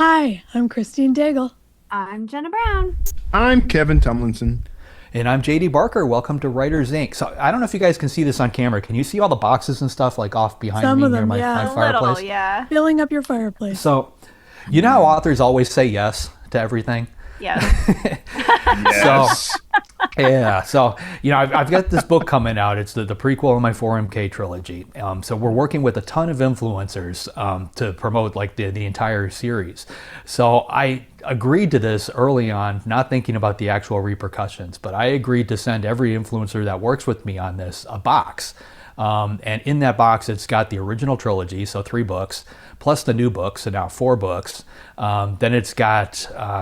Hi, I'm Christine Daigle. I'm Jenna Brown. I'm Kevin Tumlinson. And I'm JD Barker. Welcome to Writers Inc. So I don't know if you guys can see this on camera. Can you see all the boxes and stuff like off behind Some me of near them, my, yeah. my A fireplace? little, yeah. Filling up your fireplace. So you know how authors always say yes to everything? Yes. Yes. So I've got this book coming out. It's the prequel of my 4MK trilogy. So we're working with a ton of influencers to promote like the entire series. So I agreed to this early on, not thinking about the actual repercussions, but I agreed to send every influencer that works with me on this a box. And in that box, it's got the original trilogy, so 3 books, plus the new books, so now 4 books. Then it's got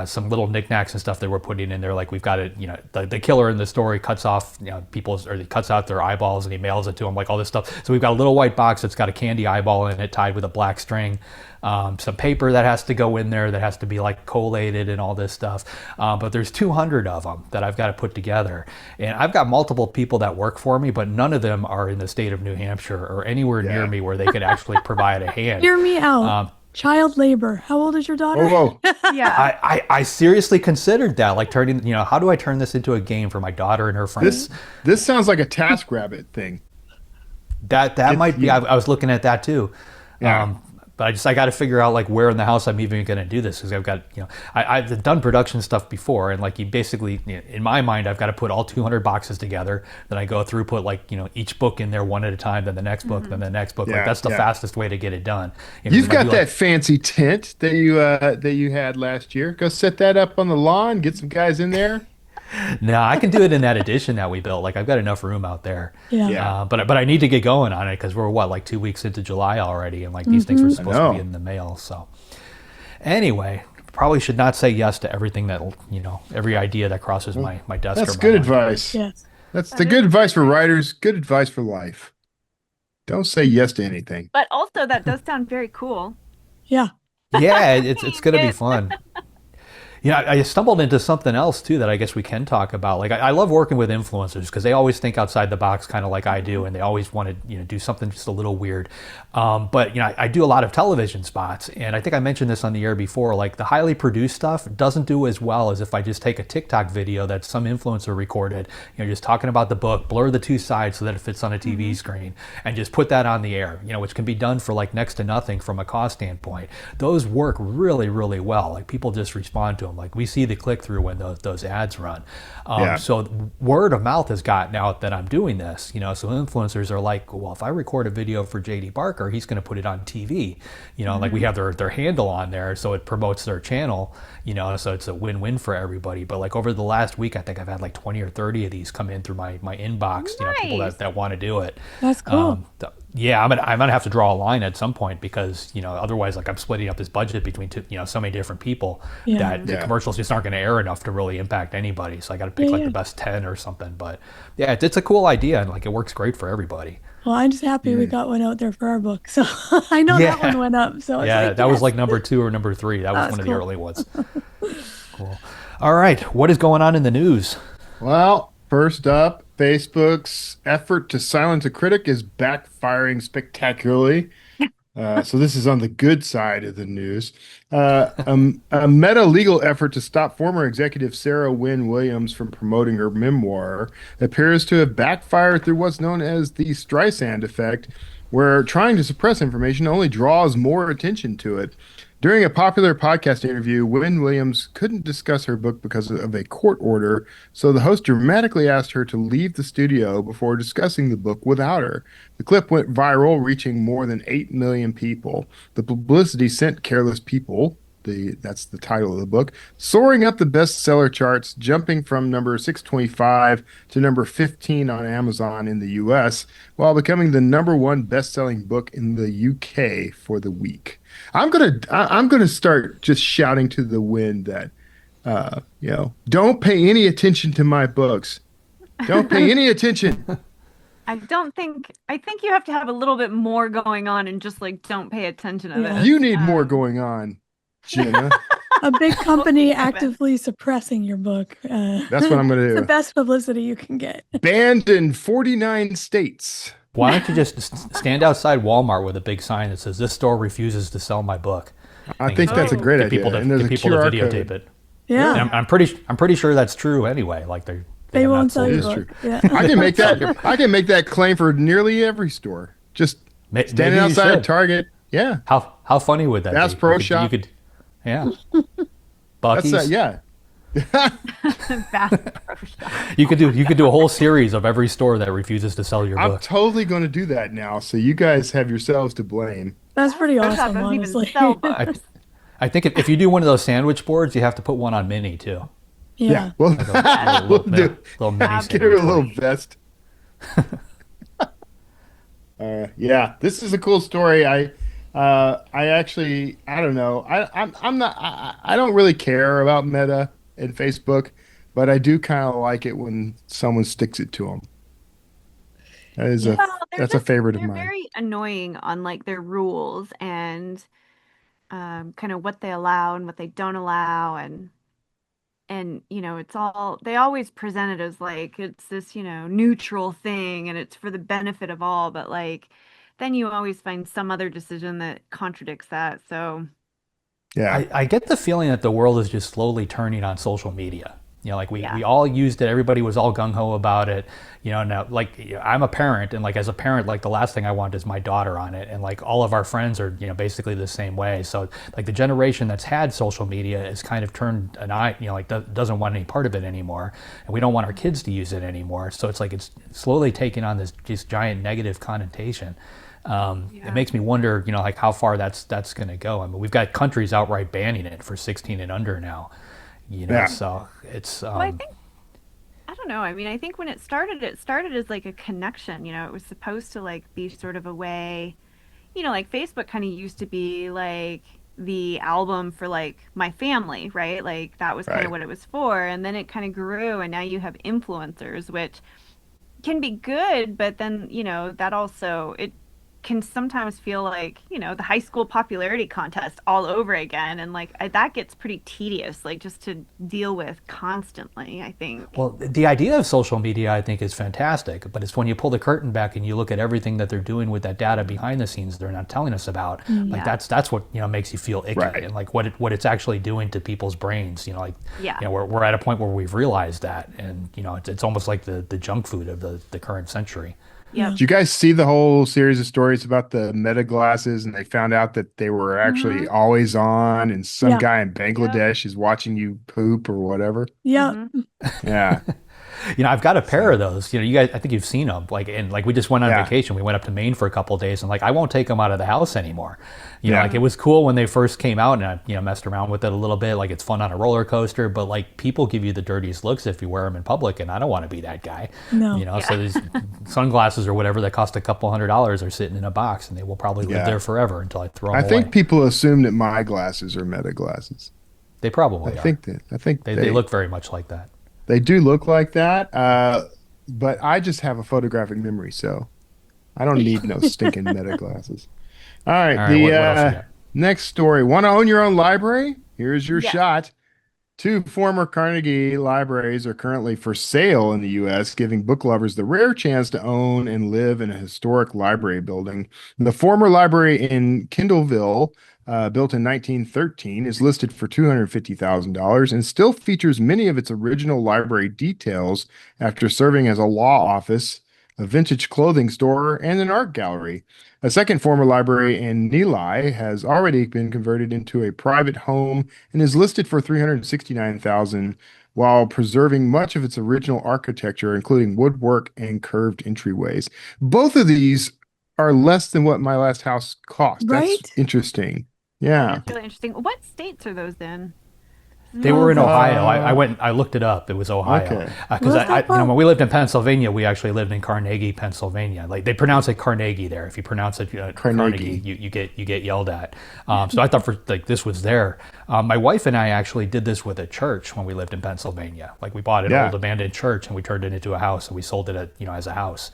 some little knickknacks and stuff that we're putting in there. Like we've got it, the killer in the story cuts off, he cuts out their eyeballs and he mails it to them, like all this stuff. So we've got a little white box that's got a candy eyeball in it tied with a black string. Some paper that has to go in there that has to be like collated and all this stuff. But there's 200 of them that I've got to put together. And I've got multiple people that work for me, but none of them are in the state of New Hampshire or anywhere near me where they could actually provide a hand. Hear me out. Child labor. How old is your daughter? Whoa. Yeah. I seriously considered that, like turning, how do I turn this into a game for my daughter and her friends? This sounds like a TaskRabbit thing. That might be. I was looking at that too. Yeah. But I got to figure out like where in the house I'm even going to do this, because I've got, I've done production stuff before, and like you basically, in my mind, I've got to put all 200 boxes together. Then I go through, put like, each book in there one at a time, then the next book, then the next book. Yeah, Like that's the yeah. fastest way to get it done. You've got that fancy tent that you had last year. Go set that up on the lawn. Get some guys in there. No, I can do it in that addition that we built. Like I've got enough room out there. Yeah. Yeah. But I need to get going on it, because we're like 2 weeks into July already, and like these things were supposed to be in the mail. So anyway, probably should not say yes to everything that, every idea that crosses my desk. That's or my good mind. advice. Yes. That's the good advice for writers. Good advice for life. Don't say yes to anything. But also, that does sound very cool. Yeah. Yeah, it's going to be fun. I stumbled into something else too that I guess we can talk about. Like I love working with influencers because they always think outside the box, kind of like I do, and they always want to do something just a little weird. But I do a lot of television spots, and I think I mentioned this on the air before. Like the highly produced stuff doesn't do as well as if I just take a TikTok video that some influencer recorded, just talking about the book, blur the 2 sides so that it fits on a TV screen, and just put that on the air. Which can be done for like next to nothing from a cost standpoint. Those work really, really well. Like people just respond to them. Like we see the click through when those ads run. So word of mouth has gotten out that I'm doing this. So influencers are like, well, if I record a video for JD Barker, he's going to put it on TV. Like we have their handle on there, so it promotes their channel. So it's a win-win for everybody. But like over the last week, I think I've had like 20 or 30 of these come in through my inbox. People that want to do it. That's cool. Yeah, I'm gonna have to draw a line at some point, because otherwise, like I'm splitting up this budget between so many different people that the commercials just aren't going to air enough to really impact anybody. So I got to pick like the best 10 or something. But yeah, it's a cool idea, and like it works great for everybody. Well, I'm just happy we got one out there for our book. So I know that one went up. So it's like, that was yes. like number 2 or number 3. That was one of the cool. early ones. Cool. All right, what is going on in the news? Well, first up, Facebook's effort to silence a critic is backfiring spectacularly. So this is on the good side of the news. A meta legal effort to stop former executive Sarah Wynne Williams from promoting her memoir appears to have backfired through what's known as the Streisand effect, where trying to suppress information only draws more attention to it. During a popular podcast interview, Wynne Williams couldn't discuss her book because of a court order, so the host dramatically asked her to leave the studio before discussing the book without her. The clip went viral, reaching more than 8 million people. The publicity sent careless people, that's the title of the book, soaring up the bestseller charts, jumping from number 625 to number 15 on Amazon in the US, while becoming the number 1 best-selling book in the UK for the week. I'm gonna start just shouting to the wind that, don't pay any attention to my books. Don't pay any attention. I think you have to have a little bit more going on and just like don't pay attention to this. You need more going on, Jenna. A big company actively suppressing your book. That's what I'm going to do. It's the best publicity you can get. Banned in 49 states. Why don't you just stand outside Walmart with a big sign that says, "This store refuses to sell my book"? I think that's a great get people idea. to And there's get a people to QR videotape code. it. Yeah. And I'm pretty sure that's true anyway. Like They have won't not sell sold It your is it. true. book. Yeah. I can make that. I can make that claim for nearly every store. Just Maybe standing you outside should. Target. Yeah, How funny would that Bass be? Pro You Shop. yeah. that's Bucky's. yeah. Bass Pro Shop. You could do a whole series of every store that refuses to sell your I'm book. totally going to do that now. So you guys have yourselves to blame. That's pretty Pro Shop awesome, doesn't even honestly. sell books. I think if you do one of those sandwich boards, you have to put one on Mini too. Yeah. Well, Little do. little mini Get her a sandwich little board. vest. Yeah, this is a cool story. I actually, I don't know. I'm not. I don't really care about Meta and Facebook, but I do kind of like it when someone sticks it to them. That is a Well, they're that's a just favorite of they're mine. very annoying on like their rules and kind of what they allow and what they don't allow and it's all they always present it as like it's this neutral thing and it's for the benefit of all, but like then you always find some other decision that contradicts that. So Yeah, I get the feeling that the world is just slowly turning on social media. Like we Yeah. all used it. Everybody was all gung ho about it. Now like I'm a parent, and like as a parent, like the last thing I want is my daughter on it. And like all of our friends are, basically the same way. So like the generation that's had social media has kind of turned an eye, like doesn't want any part of it anymore. And we don't want our kids to use it anymore. So it's like it's slowly taking on this just giant negative connotation. It makes me wonder, like how far that's going to go. I mean, we've got countries outright banning it for 16 and under now. Yeah. So it's well, I think I don't know. I mean, I think when it started as like a connection. It was supposed to like be sort of a way, like Facebook kind of used to be like the album for like my family, right? Like that was kind right. of what it was for. And then it kind of grew and now you have influencers, which can be good, but then, that also it can sometimes feel like, the high school popularity contest all over again. And like that gets pretty tedious, like just to deal with constantly, I think. Well, the idea of social media, I think, is fantastic, but it's when you pull the curtain back and you look at everything that they're doing with that data behind the scenes they're not telling us about. Like Yeah. that's what makes you feel icky, Right. and like what it's actually doing to people's brains. Yeah. We're at a point where we've realized that, and it's almost like the junk food of the current century. Yeah. Did you guys see the whole series of stories about the Meta glasses? And they found out that they were actually always on, and some Yeah. guy in Bangladesh is watching you poop or whatever. Yeah. Yeah, I've got a pair of those. You guys, I think you've seen them. Like we just went on Yeah. vacation. We went up to Maine for a couple of days, and like I won't take them out of the house anymore. Yeah. Like it was cool when they first came out, and I messed around with it a little bit. Like it's fun on a roller coaster, but like people give you the dirtiest looks if you wear them in public, and I don't want to be that guy. No. So these sunglasses or whatever that cost a couple $100s are sitting in a box, and they will probably live Yeah. there forever until I throw them I away. think people assume that my glasses are Meta glasses. They probably I are. think They look very much like that. they do look like that. But I just have a photographic memory, so I don't need no stinking Meta glasses. All right, All right, what else you got? next story. Want to own your own library? Here's your Yes. shot. 2 former Carnegie libraries are currently for sale in the U.S., giving book lovers the rare chance to own and live in a historic library building. The former library in Kindleville, built in 1913, is listed for $250,000 and still features many of its original library details after serving as a law office, a vintage clothing store, and an art gallery. A second former library in Neelai has already been converted into a private home and is listed for $369,000 while preserving much of its original architecture, including woodwork and curved entryways. Both of these are less than what my last house cost. Right? That's interesting. Yeah. That's really interesting. What states are those in? They were in Oh, Ohio. I looked it up. It was Ohio. Okay. Because Where's that from? when we lived in Pennsylvania, we actually lived in Carnegie, Pennsylvania. Like they pronounce it Carnegie there. If you pronounce it Carnegie, you get yelled at. So I thought this was there. My wife and I actually did this with a church when we lived in Pennsylvania. Like we bought an Yeah. old abandoned church and we turned it into a house and we sold it as a house.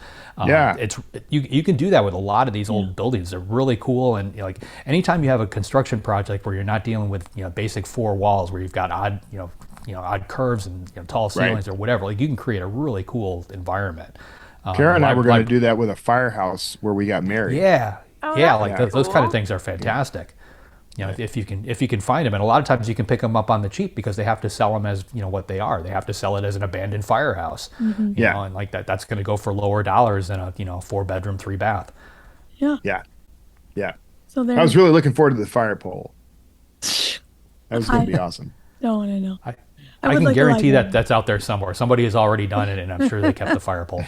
Yeah. It's you can do that with a lot of these old buildings. They're really cool, and like anytime you have a construction project where you're not dealing with basic 4 walls where you've got odd odd curves and tall ceilings or whatever, like you can create a really cool environment. Kara and I were going to like- do that with a firehouse where we got married. Yeah, Oh, yeah, that's like pretty those kind of cool. things are fantastic. if you can find them. And a lot of times you can pick them up on the cheap because they have to sell them as what they are. They have to sell it as an abandoned firehouse, and like that's going to go for lower dollars than a 4-bedroom 3-bath. Yeah. Yeah. So I was really looking forward to the fire pole. That was going to be I awesome. don't want to know. I would can like to guarantee like that that's out there somewhere. Somebody has already done it, and I'm sure they kept the fire pole.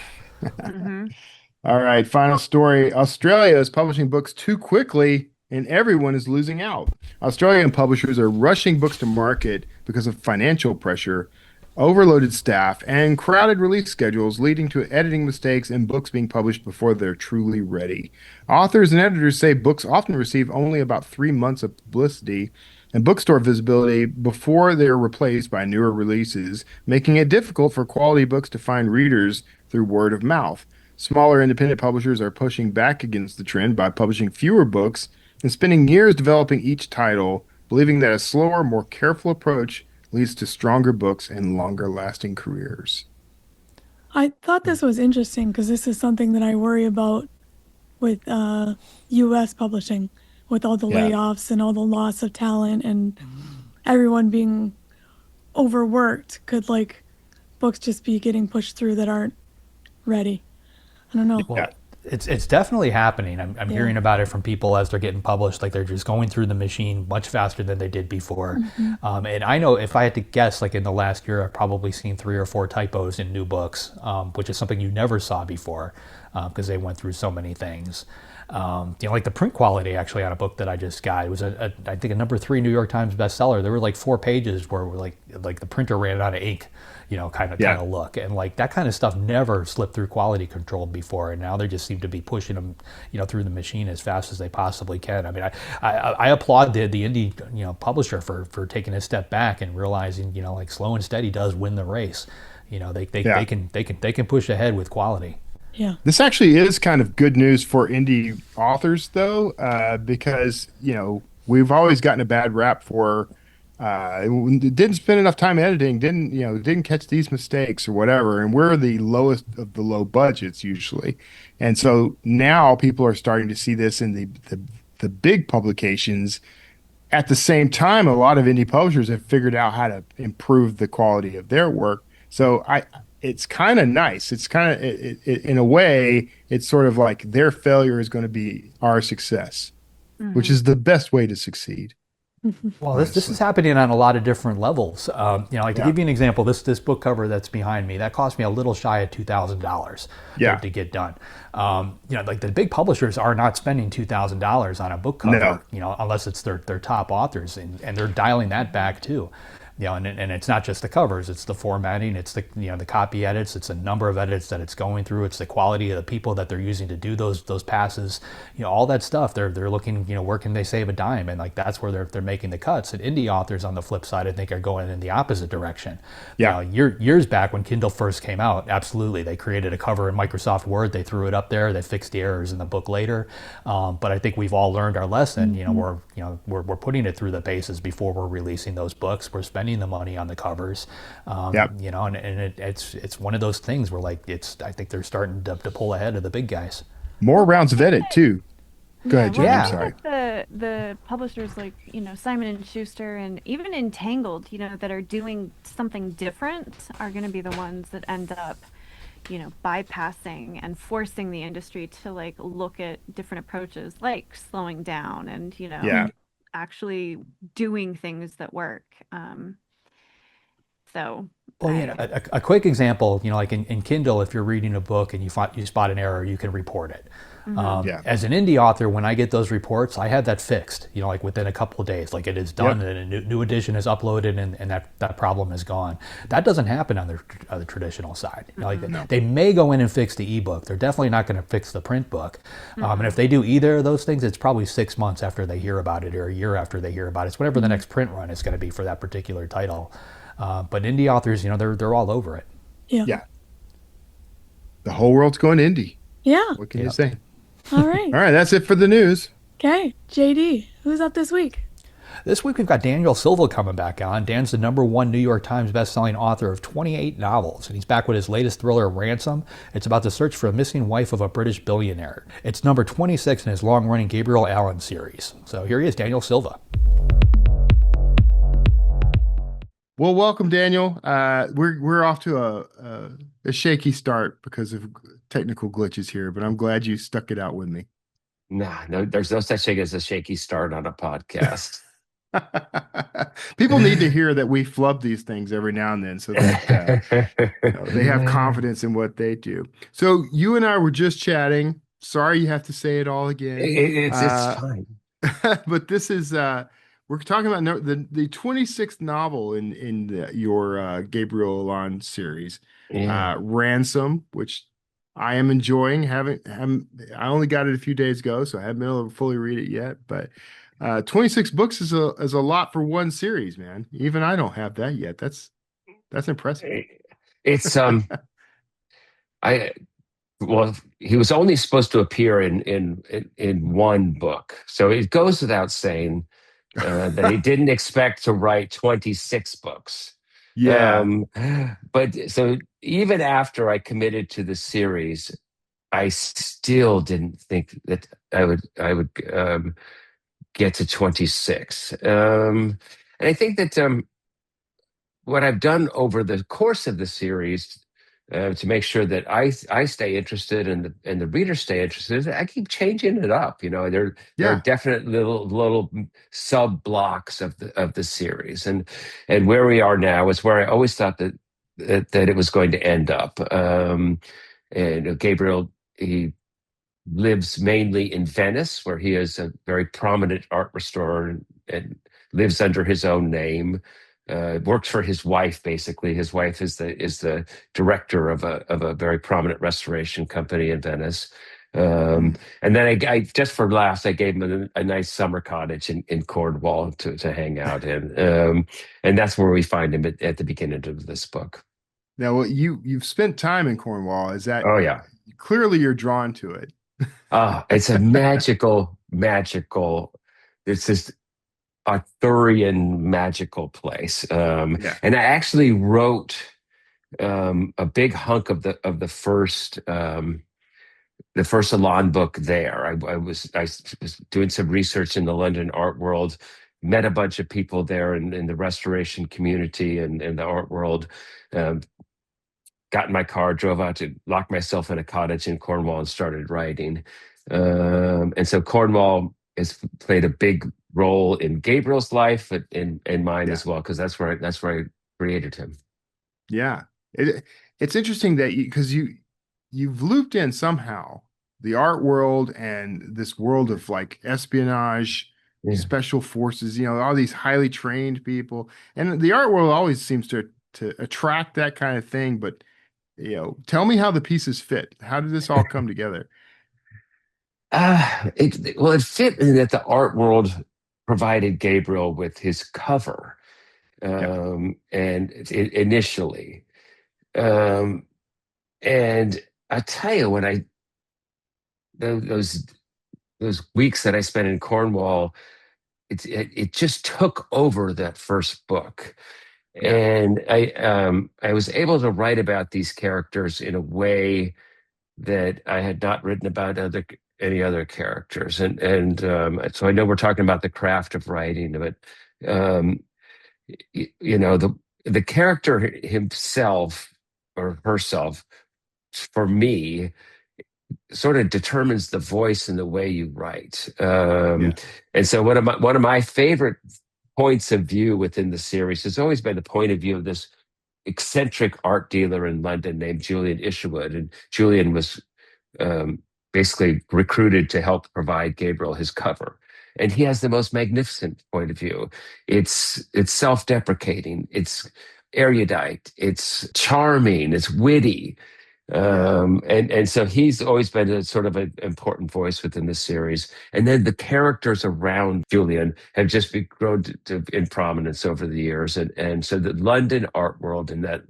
All right, final story. Australia is publishing books too quickly, and everyone is losing out. Australian publishers are rushing books to market because of financial pressure, overloaded staff, and crowded release schedules, leading to editing mistakes and books being published before they're truly ready. Authors and editors say books often receive only about 3 months of publicity and bookstore visibility before they're replaced by newer releases, making it difficult for quality books to find readers through word of mouth. Smaller independent publishers are pushing back against the trend by publishing fewer books and spending years developing each title, believing that a slower, more careful approach leads to stronger books and longer lasting careers. I thought this was interesting because this is something that I worry about with U.S. publishing, with all the layoffs and all the loss of talent and everyone being overworked. Could like books just be getting pushed through that aren't ready? I don't know. Well, it's definitely happening. I'm hearing about it from people as they're getting published. Like they're just going through the machine much faster than they did before. And I know if I had to guess, like in the last year, I've probably seen 3 or 4 typos in new books, which is something you never saw before because they went through so many things. Like the print quality actually on a book that I just got, it was I think a number 3 New York Times bestseller. There were like 4 pages where like the printer ran out of ink, kind of look, and like that kind of stuff never slipped through quality control before, and now they just seem to be pushing them, through the machine as fast as they possibly can. I mean, I applaud the indie publisher for taking a step back and realizing like slow and steady does win the race. They can push ahead with quality. Yeah. This actually is kind of good news for indie authors, though, because, we've always gotten a bad rap for didn't spend enough time editing, didn't catch these mistakes or whatever. And we're the lowest of the low budgets usually. And so now people are starting to see this in the big publications. At the same time, a lot of indie publishers have figured out how to improve the quality of their work. So it's kind of nice. It's kind of, in a way, it's sort of like their failure is going to be our success, which is the best way to succeed. Well, this is happening on a lot of different levels. To give you an example, this book cover that's behind me, that cost me a little shy of $2,000 to get done. Like the big publishers are not spending $2,000 on a book cover, unless it's their top authors, and they're dialing that back too. And it's not just the covers, it's the formatting, it's the the copy edits, it's the number of edits that it's going through, it's the quality of the people that they're using to do those passes, all that stuff. They're looking, where can they save a dime, and like that's where they're making the cuts. And indie authors on the flip side, I think, are going in the opposite direction. Years back when Kindle first came out, absolutely, they created a cover in Microsoft Word, they threw it up there, they fixed the errors in the book later. But I think we've all learned our lesson. We're putting it through the paces before we're releasing those books. We're spending the money on the covers, it's one of those things where like I think they're starting to pull ahead of the big guys. More rounds of edit too. Go ahead, Jen. I'm sorry. The publishers like Simon and Schuster and even Entangled, that are doing something different are going to be the ones that end up bypassing and forcing the industry to like look at different approaches, like slowing down and actually doing things that work. A quick example, like in Kindle, if you're reading a book and you spot an error, you can report it. As an indie author, when I get those reports, I have that fixed, like within a couple of days, like it is done and a new edition is uploaded and that problem is gone. That doesn't happen on the traditional side. They may go in and fix the ebook. They're definitely not going to fix the print book. And if they do either of those things, it's probably 6 months after they hear about it or a year after they hear about it. It's whatever the next print run is going to be for that particular title. But indie authors, they're all over it. Yeah. The whole world's going indie. Yeah. What can you say? All right. All right. That's it for the news. Okay. JD, who's up this week? This week we've got Daniel Silva coming back on. Dan's the #1 New York Times bestselling author of 28 novels, and he's back with his latest thriller, Ransom. It's about the search for a missing wife of a British billionaire. It's number 26 in his long-running Gabriel Allen series. So here he is, Daniel Silva. Well, welcome, Daniel. We're off to a shaky start because of technical glitches here, but I'm glad you stuck it out with me. No, there's no such thing as a shaky start on a podcast. People need to hear that we flub these things every now and then so that they have confidence in what they do. So you and I were just chatting. Sorry you have to say it all again. It's fine. But this is we're talking about the 26th novel in your Gabriel Allen series, Ransom, which I am enjoying. I only got it a few days ago, so I haven't been able to fully read it yet. But 26 books is a lot for one series, man. Even I don't have that yet. That's impressive. It's he was only supposed to appear in one book, so it goes without saying that he didn't expect to write 26 books. Yeah. But so even after I committed to the series, I still didn't think that I would get to 26. And I think that what I've done over the course of the series to make sure that I stay interested and the readers stay interested, I keep changing it up. There are definite little sub blocks of the series, and where we are now is where I always thought that it was going to end up. And Gabriel, he lives mainly in Venice, where he is a very prominent art restorer and lives under his own name. Works for his wife, basically. His wife is the director of a very prominent restoration company in Venice. And then I just for laughs, I gave him a nice summer cottage in Cornwall to hang out in. And that's where we find him at the beginning of this book. Now, well, you've spent time in Cornwall. Is that? Oh, yeah. Clearly, you're drawn to it. It's a magical. It's this Arthurian magical place. And I actually wrote a big hunk of the first Alon book there. I was doing some research in the London art world, met a bunch of people there in the restoration community and in the art world. Got in my car, drove out to lock myself in a cottage in Cornwall and started writing. And so Cornwall has played a big role in Gabriel's life, but in mine as well, because that's where I created him. Yeah, it's interesting that because you've looped in somehow the art world and this world of like espionage, special forces. All these highly trained people, and the art world always seems to attract that kind of thing. But tell me how the pieces fit. How did this all come together? It fit in that the art world provided Gabriel with his cover, and initially, and I tell you, when those weeks that I spent in Cornwall, it just took over that first book. And I was able to write about these characters in a way that I had not written about any other characters. And so I know we're talking about the craft of writing, but the character himself or herself, for me, sort of determines the voice and the way you write. And so one of my favorite points of view within the series has always been the point of view of this eccentric art dealer in London named Julian Isherwood. And Julian was basically recruited to help provide Gabriel his cover. And he has the most magnificent point of view. It's self-deprecating, it's erudite, it's charming, it's witty. And so he's always been a sort of an important voice within this series. And then the characters around Julian have just grown in prominence over the years. And so the London art world and that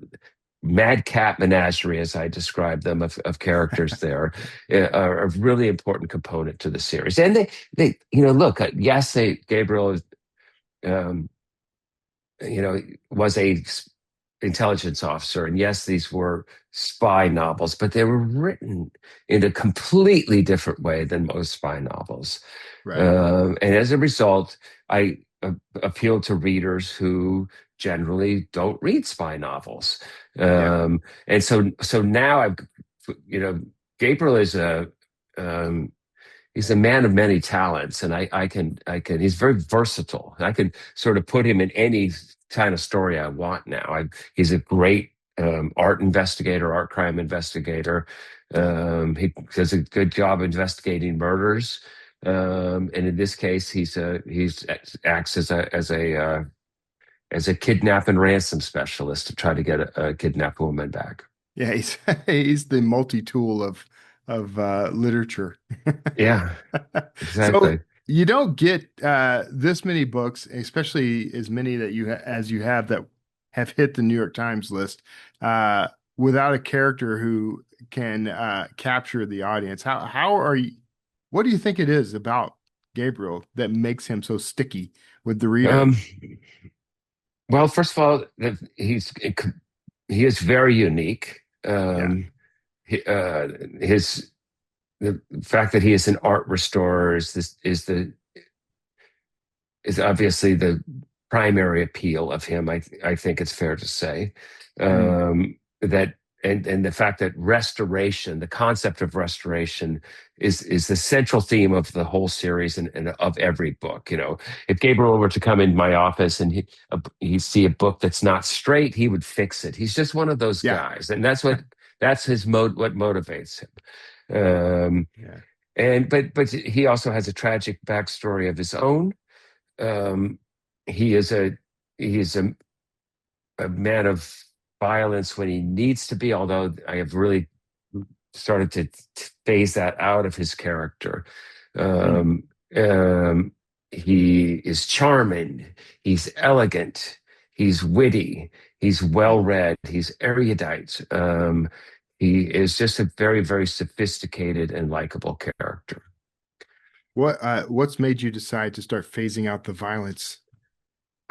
madcap menagerie, as I describe them, of characters there are a really important component to the series. And they look, yes, Gabriel um, was a intelligence officer. And yes, these were spy novels, but they were written in a completely different way than most spy novels. Right. And as a result, I appeal to readers who generally don't read spy novels. And so now Gabriel is he's a man of many talents, and I can he's very versatile. I can sort of put him in any kind of story I want now. He's a great art investigator, art crime investigator. He does a good job investigating murders. And in this case, he's acts as a kidnap and ransom specialist to try to get a kidnapped woman back. Yeah, he's the multi-tool of literature. Yeah, exactly. So you don't get this many books, especially as many that as you have that have hit the New York Times list, without a character who can capture the audience. How are you? What do you think it is about Gabriel that makes him so sticky with the reader? Well, first of all, he is very unique. The fact that he is an art restorer is obviously the primary appeal of him. I think it's fair to say that. And the fact that restoration, the concept of restoration, is the central theme of the whole series and of every book. If Gabriel were to come in my office and he'd see a book that's not straight, he would fix it. He's just one of those guys, and that's his what motivates him. But he also has a tragic backstory of his own. He is a man of violence when he needs to be, although I have really started to phase that out of his character. He is charming, he's elegant, he's witty, he's well-read, he's erudite. He is just a very, very sophisticated and likable character. What's made you decide to start phasing out the violence?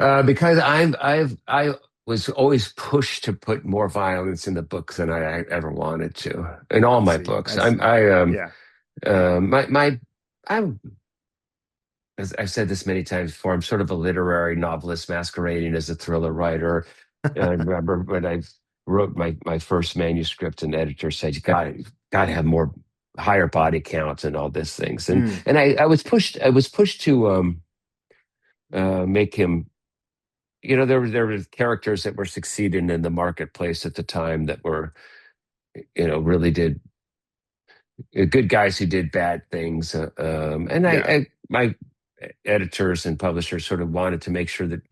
Because I was always pushed to put more violence in the books than I ever wanted to. In all my books, as I've said this many times before, I'm sort of a literary novelist masquerading as a thriller writer. And I remember when I wrote my first manuscript, an editor said, "You got to have more higher body count and all these things." And I was pushed to make him. There were characters that were succeeding in the marketplace at the time that were, really did good guys who did bad things. My editors and publishers sort of wanted to make sure that,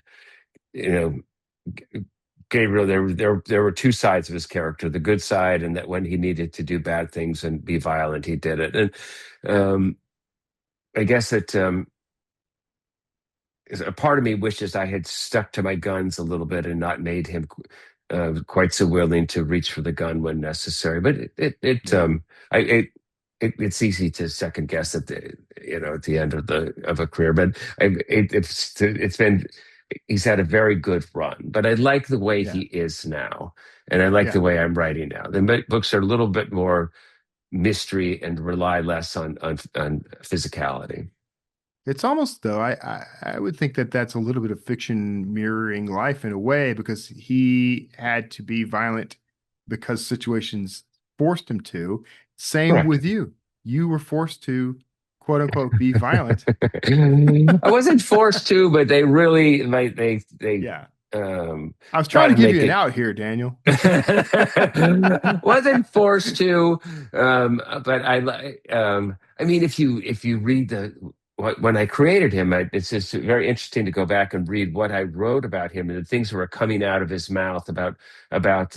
Gabriel, there were two sides of his character, the good side, and that when he needed to do bad things and be violent, he did it. And I guess that a part of me wishes I had stuck to my guns a little bit and not made him quite so willing to reach for the gun when necessary. But it's easy to second guess at the end of a career. But he's had a very good run. But I like the way he is now, and I like the way I'm writing now. The books are a little bit more mystery and rely less on physicality. It's almost, though, I would think that that's a little bit of fiction mirroring life in a way, because he had to be violent because situations forced him to. Same Correct. with you. You were forced to, quote unquote, be violent. I wasn't forced to, but they really, I was trying to give you an out here, Daniel. Wasn't forced to, but I mean, if you read when I created him, it's just very interesting to go back and read what I wrote about him and the things that were coming out of his mouth about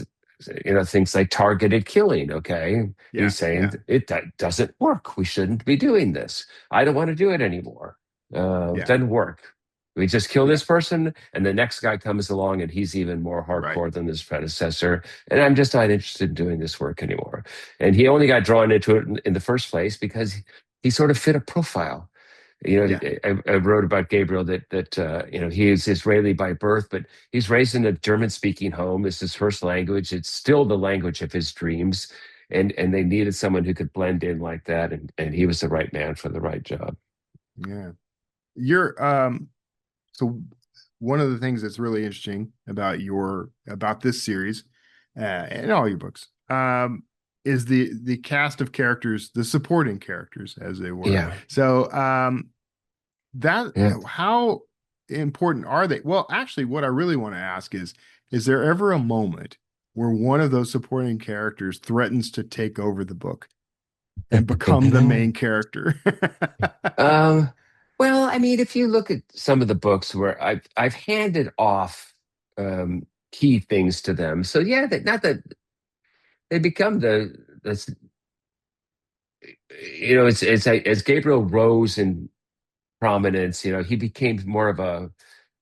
things like targeted killing. Okay, he's saying it doesn't work. We shouldn't be doing this. I don't want to do it anymore. It doesn't work. We just kill this person, and the next guy comes along, and he's even more hardcore than his predecessor. And I'm just not interested in doing this work anymore. And he only got drawn into it in the first place because he sort of fit a profile. Yeah. I wrote about Gabriel that he is Israeli by birth, but he's raised in a German-speaking home. It's his first language. It's still the language of his dreams, and they needed someone who could blend in like that, and he was the right man for the right job. Yeah. You're so one of the things that's really interesting about this series and all your books is the cast of characters, the supporting characters, as they were. Yeah. So that Yeah. how important are they? Well, actually, what I really want to ask is there ever a moment where one of those supporting characters threatens to take over the book and become the main character? Well, I mean, if you look at some of the books where I've handed off key things to them, so yeah, not that they become the it's as Gabriel rose in prominence, he became more of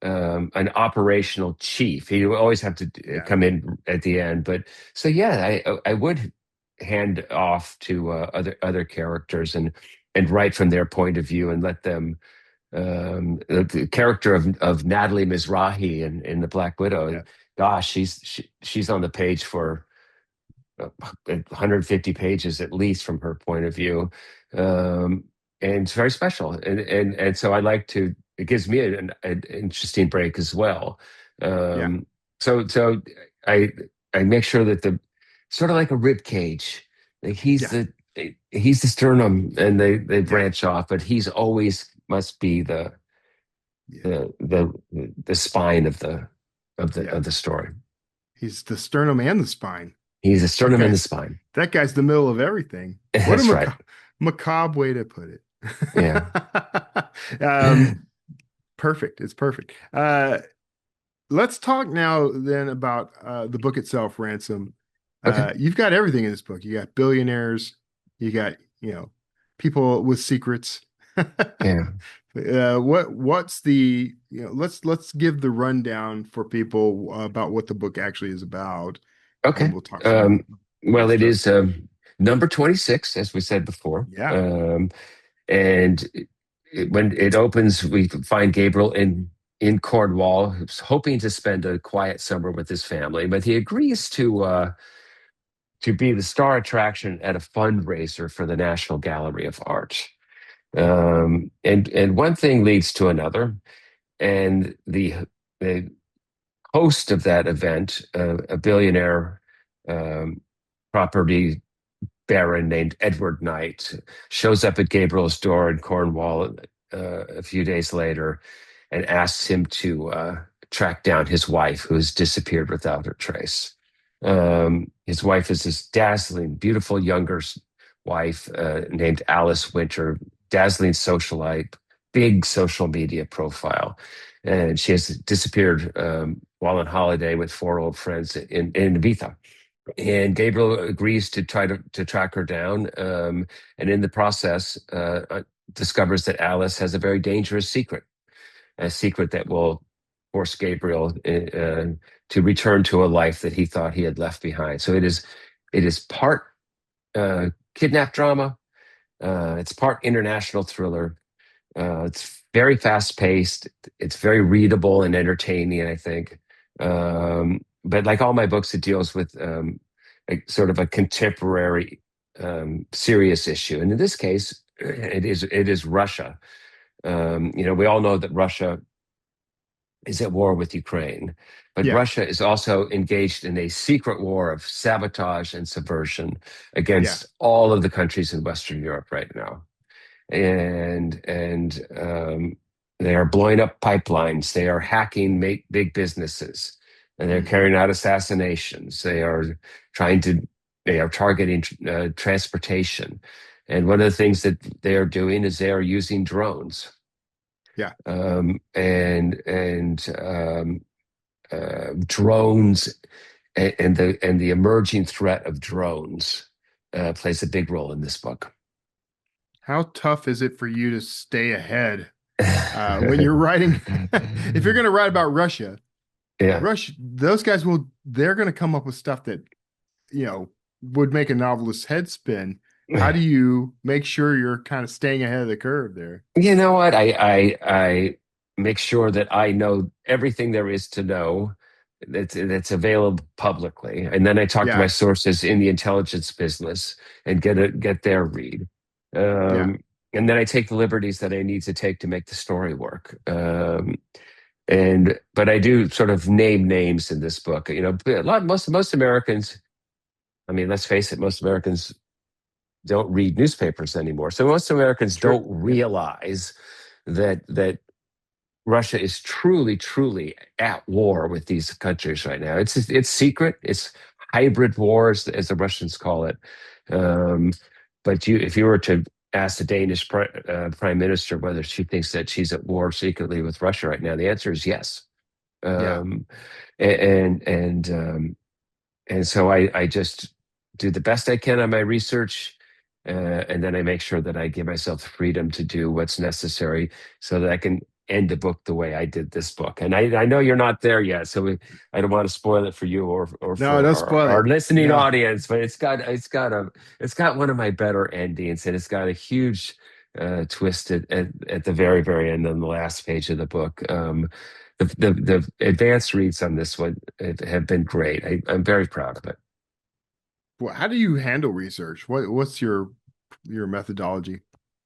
an operational chief. He would always have to come in at the end, but so yeah, I would hand off to other characters and write from their point of view and let them. The character of Natalie Mizrahi in The Black Widow, gosh, she's on the page for 150 pages at least from her point of view, and it's very special. And so I like to. It gives me an interesting break as well. So I make sure that the sort of like a rib cage, like he's the sternum, and they branch off, but he's always must be the spine of the story. He's the sternum and the spine. He's a sternum and the spine. That guy's the middle of everything. What That's a right. Macabre way to put it. Yeah. Perfect. It's perfect. Let's talk now then about the book itself, Ransom. Okay. You've got everything in this book. You got billionaires. You got, people with secrets. Yeah. What's the, let's give the rundown for people about what the book actually is about. Okay. We'll talk well, it is number 26, as we said before. Yeah. And when it opens, we find Gabriel in Cornwall, who's hoping to spend a quiet summer with his family, but he agrees to be the star attraction at a fundraiser for the National Gallery of Art. And one thing leads to another, and the host of that event, a billionaire property baron named Edward Knight, shows up at Gabriel's door in Cornwall a few days later and asks him to track down his wife, who has disappeared without a trace. His wife is this dazzling, beautiful younger wife named Alice Winter, dazzling socialite, big social media profile. And she has disappeared while on holiday with 4 old friends in Ibiza. And Gabriel agrees to try to track her down, and in the process discovers that Alice has a very dangerous secret, a secret that will force Gabriel to return to a life that he thought he had left behind. So it is part kidnap drama, it's part international thriller. It's very fast paced. It's very readable and entertaining, I think. But like all my books, it deals with sort of a contemporary serious issue. And in this case, it is Russia. We all know that Russia is at war with Ukraine, but Russia is also engaged in a secret war of sabotage and subversion against all of the countries in Western Europe right now. And they are blowing up pipelines. They are hacking big businesses, and they're carrying out assassinations. They are targeting transportation. And one of the things that they are doing is they are using drones. Yeah. Drones and the emerging threat of drones plays a big role in this book. How tough is it for you to stay ahead when you're writing? If you're going to write about Russia, those guys they're going to come up with stuff that, would make a novelist's head spin. how do you make sure you're kind of staying ahead of the curve there? You know what? I make sure that I know everything there is to know that's available publicly, and then I talk to my Yeah, sources in the intelligence business and get their read. yeah, Um, and then I take the liberties that I need to take to make the story work. And but I do sort of name names in this book. You know, most Americans. I mean, let's face it, most Americans don't read newspapers anymore. So most Americans sure. don't realize that Russia is truly, truly at war with these countries right now. It's secret. It's hybrid wars, as the Russians call it. Um, but if you were to ask the Danish prime minister whether she thinks that she's at war secretly with Russia right now, the answer is yes. Yeah. Um, and so I just do the best I can on my research, and then I make sure that I give myself the freedom to do what's necessary so that I can end the book the way I did this book. And I know you're not there yet, so I don't want to spoil it for you or No, for don't spoil our it. listening No. audience. But it's got one of my better endings, and it's got a huge twist at the very very end on the last page of the book. The advanced reads on this one have been great. I'm very proud of it. Well, how do you handle research? What's your methodology?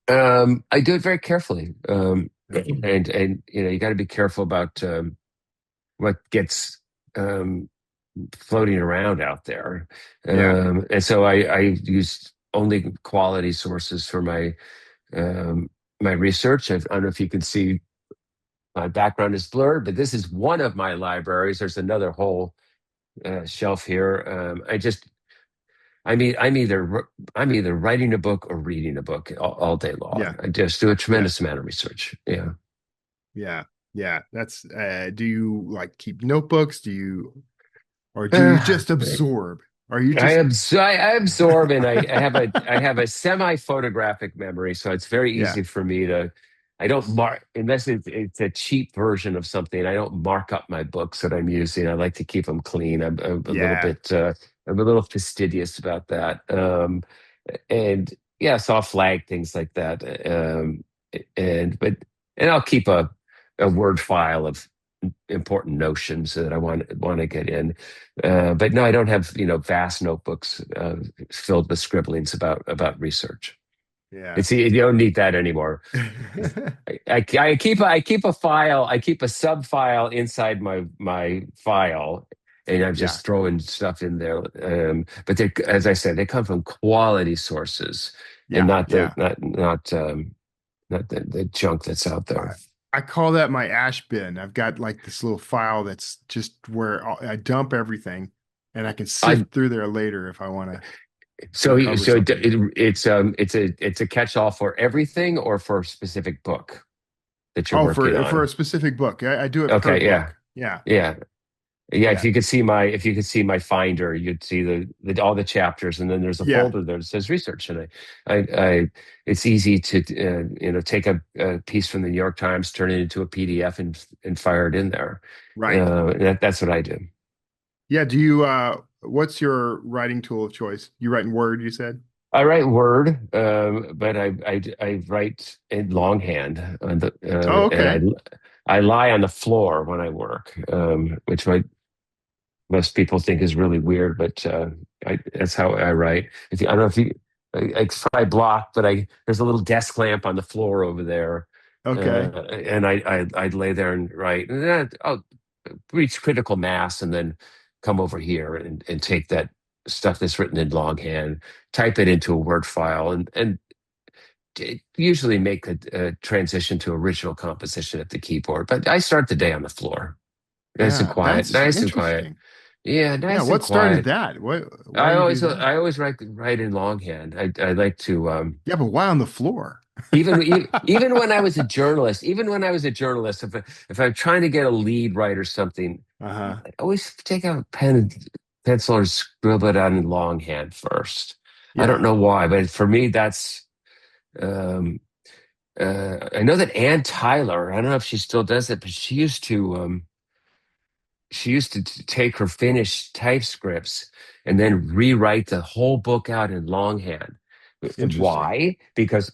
I do it very carefully, Mhm. and you know you got to be careful about what gets floating around out there, Yeah. and so I use only quality sources for um, my research. I don't know if you can see my background is blurred, but this is one of my libraries. There's another whole shelf here. I'm either writing a book or reading a book all day long. Yeah. I just do a Yeah. tremendous amount of research. Yeah. Yeah. Yeah. That's do you like keep notebooks? Or do you Uh, just absorb? Are you I, just I absorb, and I have a semi photographic memory, so it's very yeah. easy for me to. I don't mark unless it's a cheap version of something. I don't mark up my books that I'm using. I like to keep them clean. I'm a little Yeah. bit I'm a little fastidious about that. And yeah, so I'll flag things like that. And but and I'll keep a word file of important notions that I want to get in. But no, I don't have vast notebooks filled with scribblings about research. Yeah. It's you don't need that anymore. I keep a file. I keep a sub file inside my file, and I'm Yeah. just throwing stuff in there. But they, as I said, they come from quality sources and Yeah. Yeah. not the junk that's out I, there. I call that my ash bin. I've got like this little file that's just where I dump everything and I can I sift through there later if I want to so uncover so something. it's a catch-all for everything or for a specific book that you're Oh, working for a on. specific book. I do it per Okay, yeah, book. Yeah. yeah. Yeah, Yeah. if you could see my Finder, you'd see the all the chapters, and then there's a Yeah. folder there that says research, and I it's easy to take a piece from the New York Times, turn it into a PDF, and fire it in there. Right. That's what I do. Yeah. Do you what's your writing tool of choice? You write in Word, you said? I write Word, but I write in longhand, Oh, and okay. I lie on the floor when I work, which most people think is really weird, but that's how I write. I don't know if you, I try block, but there's a little desk lamp on the floor over there, Okay. and I'd lay there and write, and then I'll reach critical mass, and then come over here and take that stuff that's written in longhand, type it into a Word file, and usually make a transition to original composition at the keyboard. But I start the day on the floor, nice and Yeah, quiet, that's nice and quiet. interesting. Yeah, Yeah, nice and what started quiet. that? Why do you do that? I always write in longhand. I like to Yeah, but why on the floor? even when I was a journalist, if I'm trying to get a lead right or something, Uh-huh. I always take out a pen and pencil or scribble it out in longhand first. I don't Yeah. know why, but for me that's um I know that Ann Tyler, I don't know if she still does it, but she used to take her finished typescripts and then rewrite the whole book out in longhand. Interesting. Why? Because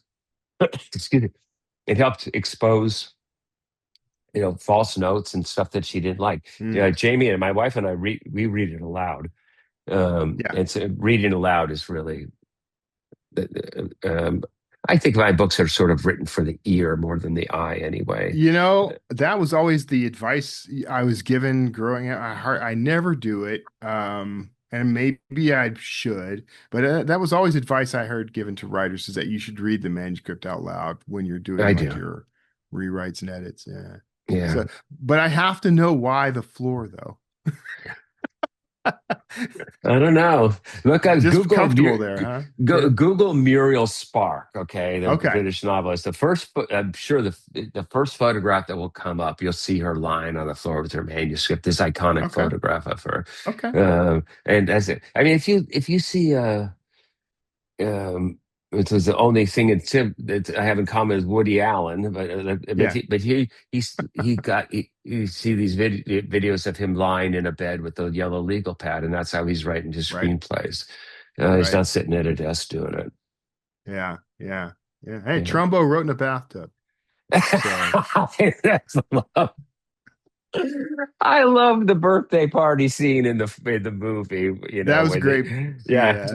excuse me, it helped expose false notes and stuff that she didn't like. Jamie and my wife and I we read it aloud. And so reading aloud is really. I think my books are sort of written for the ear more than the eye, anyway. That was always the advice I was given growing up. I never do it. And maybe I should, but that was always advice I heard given to writers, is that you should read the manuscript out loud when you're doing I like do. your rewrites and edits. Yeah. Yeah. So, but I have to know why the floor, though. I don't know. Look at Just Google. comfortable there, huh? Google Muriel Spark. Okay, the Okay. British novelist. I'm sure the first photograph that will come up, you'll see her lying on the floor with her manuscript. This iconic Okay. photograph of her. Okay. And if you see it was the only thing that I have in common with Woody Allen, but you see these videos of him lying in a bed with the yellow legal pad, and that's how he's writing his screenplays. He's not sitting at a desk doing it. Yeah. Hey, Trumbo wrote in a bathtub. That's love. I love the birthday party scene in the movie. That was great. Yeah.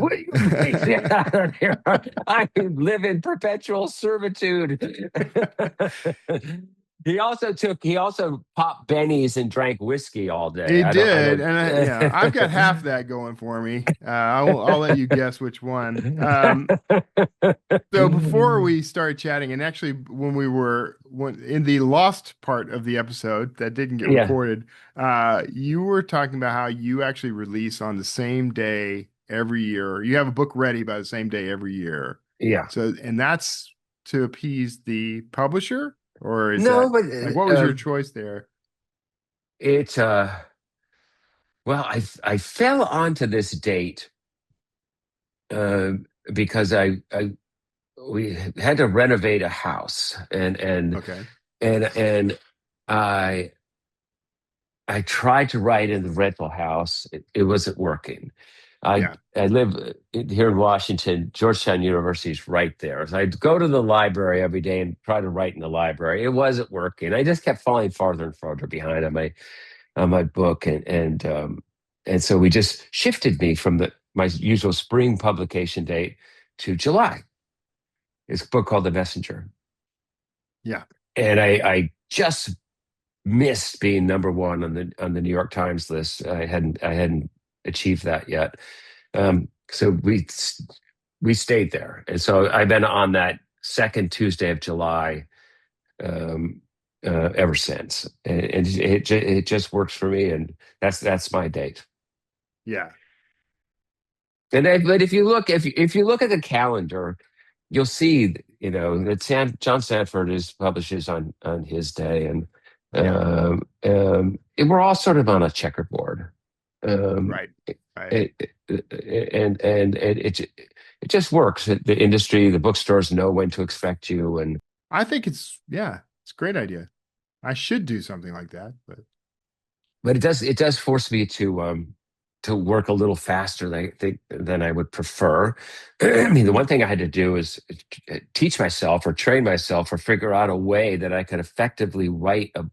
I live in perpetual servitude. He also popped bennies and drank whiskey all day. He did, and I've got half that going for me. I'll let you guess which one. So before we start chatting, and actually when in the lost part of the episode that didn't get recorded, you were talking about how you actually release on the same day every year. You have a book ready by the same day every year. Yeah. So, and that's to appease the publisher, or is but what was your choice there? It's well, I fell onto this date because we had to renovate a house, and I tried to write in the rental house. It wasn't working. I live here in Washington. Georgetown University is right there. So I'd go to the library every day and try to write in the library. It wasn't working. I just kept falling farther and farther behind on my book, and so we just shifted me from my usual spring publication date to July. It's a book called The Messenger. Yeah, and I just missed being number one on the New York Times list. I hadn't achieved that yet. So we stayed there, and so I've been on that second Tuesday of July ever since, and it just works for me, and that's my date. Yeah. But if you look at the calendar, you'll see that John Sanford publishes on his day, and we're all sort of on a checkerboard. Right. And it just works. The industry, the bookstores know when to expect you, and I think it's a great idea. I should do something like that, but it does force me to work a little faster than I would prefer. I mean, the one thing I had to do is teach myself or train myself or figure out a way that I could effectively write a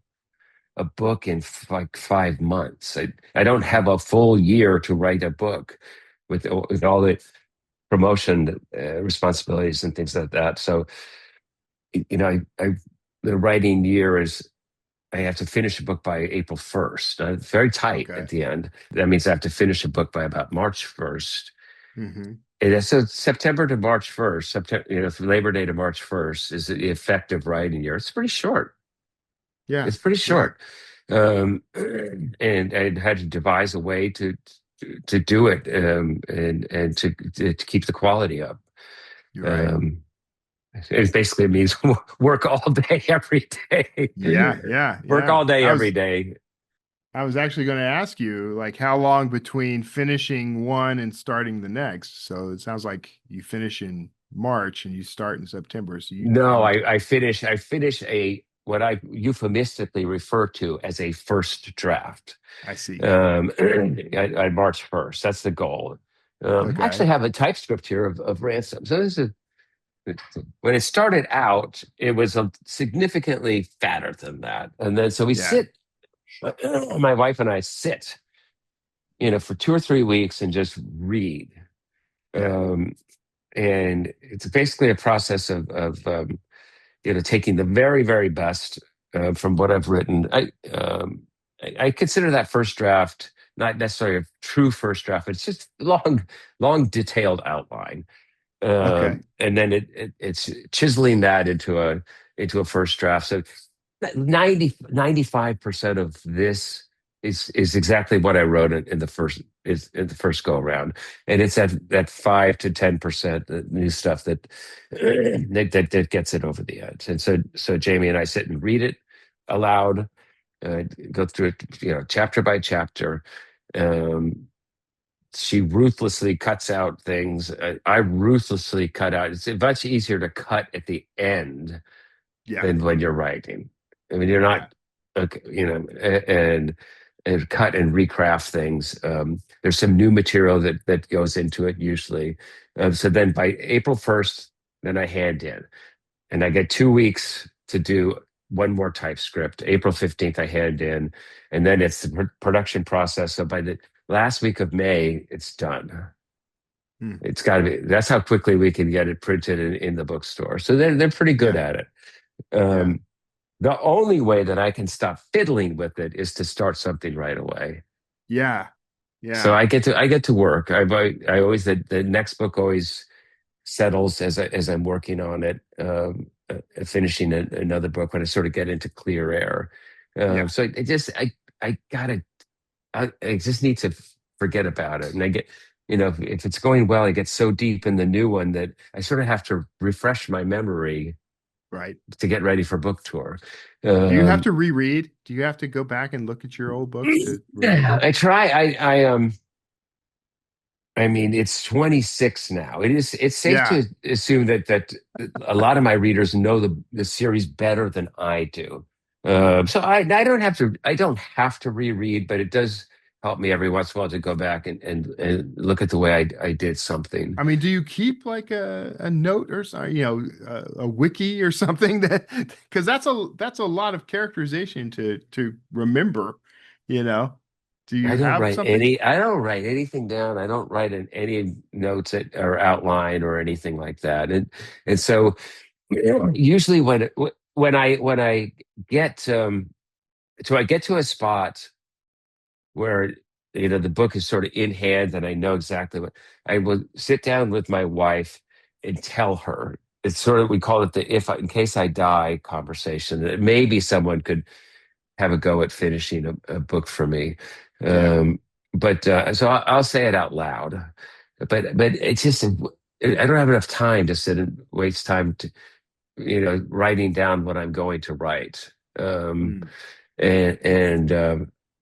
book in like 5 months. I don't have a full year to write a book with all the promotion responsibilities and things like that. So, the writing year is, I have to finish a book by April 1st. It's very tight at the end. That means I have to finish a book by about March 1st. Mm-hmm. And so September to March 1st, from Labor Day to March 1st is the effective writing year. It's pretty short. Yeah, it's pretty short. And I had to devise a way to do it and to keep the quality up. Right. It basically means work all day, every day. Work all day, every day. I was actually going to ask you, like, how long between finishing one and starting the next? So it sounds like you finish in March and you start in September. So I finish what I euphemistically refer to as a first draft. I see. On March 1st. That's the goal. I actually Okay. have a typescript here of Ransom. So this is when it started out, it was significantly fatter than that, and then so we Yeah. sit. My wife and I sit, for 2 or 3 weeks and just read. Yeah. Um, and it's basically a process of taking the very, very best from what I've written. I consider that first draft not necessarily a true first draft. It's just long, detailed outline, Okay. and then it's chiseling that into a first draft. So 95% of this is exactly what I wrote in the first go around, and it's that 5 to 10% new stuff that gets it over the edge. And so Jamie and I sit and read it aloud, go through it, chapter by chapter. Um, she ruthlessly cuts out things. I ruthlessly cut out. It's much easier to cut at the end Yeah. than when you're writing. I mean, you're Yeah. not, okay, and cut and recraft things. There's some new material that goes into it usually. So then by April 1st, then I hand in, and I get 2 weeks to do one more typescript. April 15th, I hand in, and then it's the production process. So by the last week of May, it's done. Hmm. It's got to be. That's how quickly we can get it printed in the bookstore. So they're pretty good Yeah. at it. Yeah. The only way that I can stop fiddling with it is to start something right away. Yeah. So Yeah. I get to work. I always the next book always settles as I'm working on it, finishing another book when I sort of get into clear air. Yeah. So I just need to forget about it, and I get. If it's going well, I get so deep in the new one that I sort of have to refresh my memory Right. to get ready for book tour. Do you have Um, to reread? Do you have to go back and look at your old books to remember? I try. I mean, it's 26 now. It's safe Yeah. to assume that a lot of my readers know the series better than I do. So I don't have to reread, but it does help me every once in a while to go back and look at the way I did something. I mean, do you keep like a note or something, a wiki or something that because that's a lot of characterization to remember, you know? Do you have something? I don't write anything down. I don't write in any notes or outline or anything like that. And so usually when I get I get to a spot where the book is sort of in hand and I know exactly what I will sit down with my wife and tell her. It's sort of, we call it the in case I die conversation, that maybe someone could have a go at finishing a book for me. Yeah. But so I'll say it out loud, but it's just I don't have enough time to sit and waste time to writing down what I'm going to write. Mm. And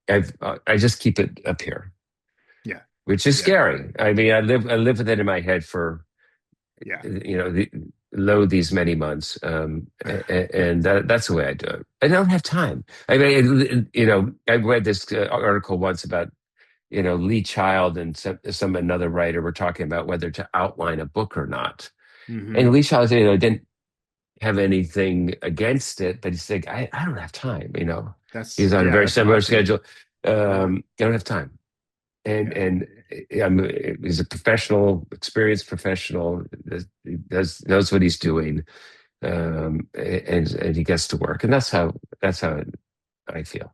I just keep it up here, Yeah. which is Yeah. scary. I mean, I live with it in my head for Yeah. low these many months, and that's the way I do it. I don't have time. I mean, I read this article once about Lee Child and some another writer were talking about whether to outline a book or not, and Hmm. Lee Child didn't have anything against it, but he's like, I don't have time. He's on a very That's how similar I feel. schedule. Yeah. I don't have time, and Yeah. and he's a professional, experienced professional. Knows what he's doing, and he gets to work, and that's how I feel.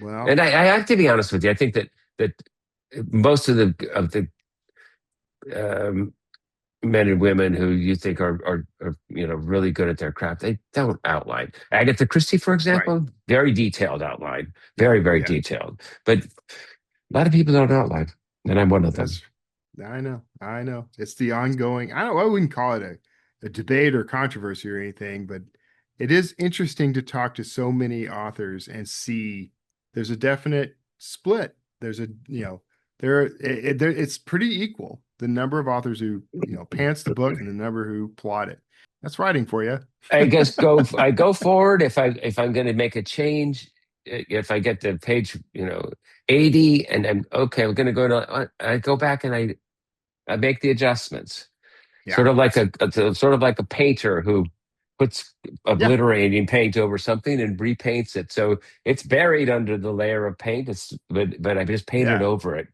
Well, And I have to be honest with you. I think that most of the um, men and women who you think are really good at their craft, they don't outline. Agatha Christie, for right. example, very detailed outline, very, very Yeah. detailed. But a lot of people don't outline, and I'm one of them. That's I know. I know. It's the ongoing, I wouldn't call it a debate or controversy or anything, but it is interesting to talk to so many authors and see there's a definite split. There's a, it's pretty equal. The number of authors who, pants the book and the number who plot it. That's writing for you. I guess I go forward if I'm going to make a change. If I get to page 80 and I'm okay, we're going to go to. I go back and I make the adjustments. Yeah. Sort of like sort of like a painter who puts Yeah. obliterating paint over something and repaints it. So it's buried under the layer of paint. But I just painted Yeah. over it.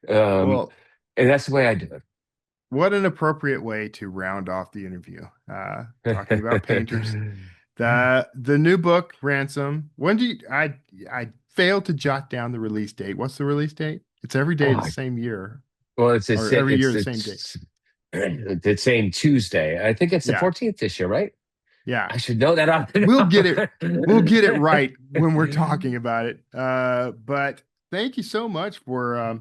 Um, Well, and that's the way I do what an appropriate way to round off the interview. Talking about painters. it. The new book, Ransom. When do you I failed to jot down the release date. What's the release date? It's every day Oh, the same year. well, Or every year the same day. it's the same Tuesday. I think it's the Yeah. 14th this year, right? Yeah. I should know that off the We'll get it. top. We'll get it right when we're talking about it. But thank you so much for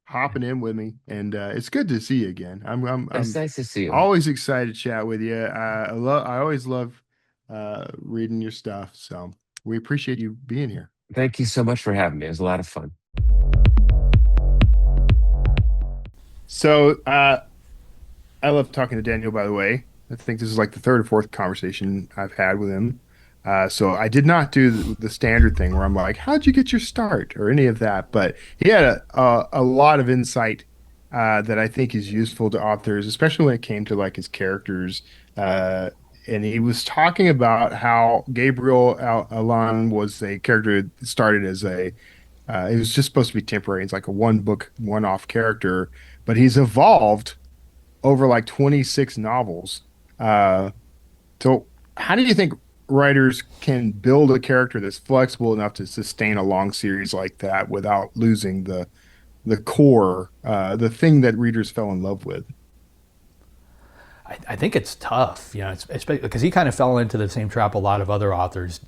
hopping in with me, and it's good to see you again. I'm It's nice to see you. always excited to chat with you. I always love reading your stuff. So we appreciate you being here. Thank you so much for having me. It was a lot of fun. So I love talking to Daniel, by the way. I think this is like the third or fourth conversation I've had with him. So I did not do the standard thing where I'm like, how'd you get your start or any of that? But he had a lot of insight that I think is useful to authors, especially when it came to like his characters. And he was talking about how Gabriel Alon was a character that started as it was just supposed to be temporary. It's like a one book, one off character, but he's evolved over like 26 novels. Uh, so, how do you think writers can build a character that's flexible enough to sustain a long series like that without losing the core, the thing that readers fell in love with? I think it's tough, it's because he kind of fell into the same trap a lot of other authors,